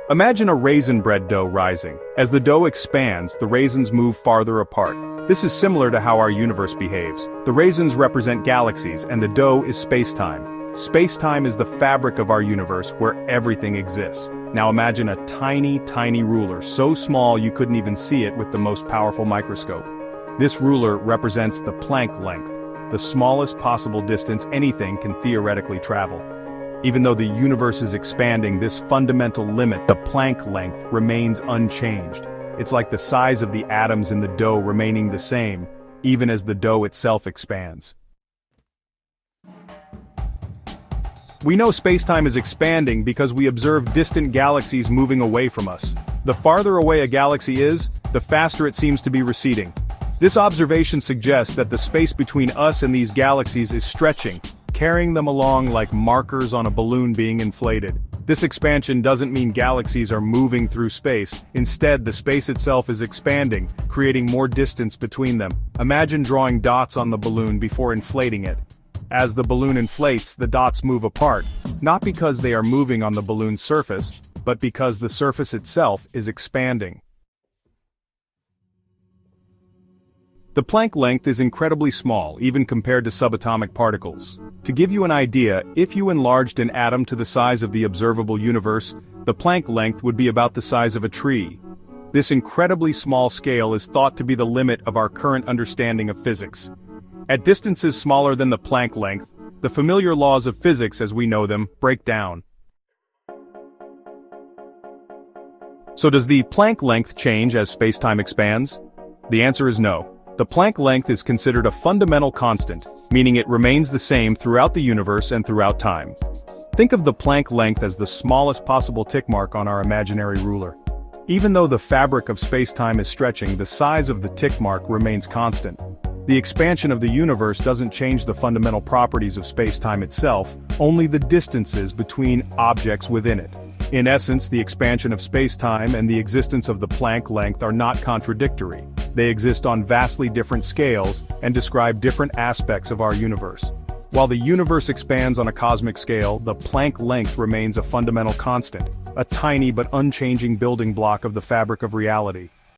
Imagine a raisin bread dough rising. As the dough expands, the raisins move farther apart. This is similar to how our universe behaves. The raisins represent galaxies, and the dough is space-time. Space-time is the fabric of our universe where everything exists. Now imagine a tiny, tiny ruler, so small you couldn't even see it with the most powerful microscope. This ruler represents the Planck length, the smallest possible distance anything can theoretically travel. Even though the universe is expanding, this fundamental limit, the Planck length, remains unchanged. It's like the size of the atoms in the dough remaining the same, even as the dough itself expands. We know spacetime is expanding because we observe distant galaxies moving away from us. The farther away a galaxy is, the faster it seems to be receding. This observation suggests that the space between us and these galaxies is stretching, carrying them along like markers on a balloon being inflated. This expansion doesn't mean galaxies are moving through space. Instead, the space itself is expanding, creating more distance between them. Imagine drawing dots on the balloon before inflating it. As the balloon inflates, the dots move apart, not because they are moving on the balloon's surface, but because the surface itself is expanding. The Planck length is incredibly small, even compared to subatomic particles. To give you an idea, if you enlarged an atom to the size of the observable universe, the Planck length would be about the size of a tree. This incredibly small scale is thought to be the limit of our current understanding of physics. At distances smaller than the Planck length, the familiar laws of physics as we know them break down. So does the Planck length change as spacetime expands? The answer is no. The Planck length is considered a fundamental constant, meaning it remains the same throughout the universe and throughout time. Think of the Planck length as the smallest possible tick mark on our imaginary ruler. Even though the fabric of spacetime is stretching, the size of the tick mark remains constant. The expansion of the universe doesn't change the fundamental properties of spacetime itself, only the distances between objects within it. In essence, the expansion of spacetime and the existence of the Planck length are not contradictory. They exist on vastly different scales and describe different aspects of our universe. While the universe expands on a cosmic scale, the Planck length remains a fundamental constant, a tiny but unchanging building block of the fabric of reality.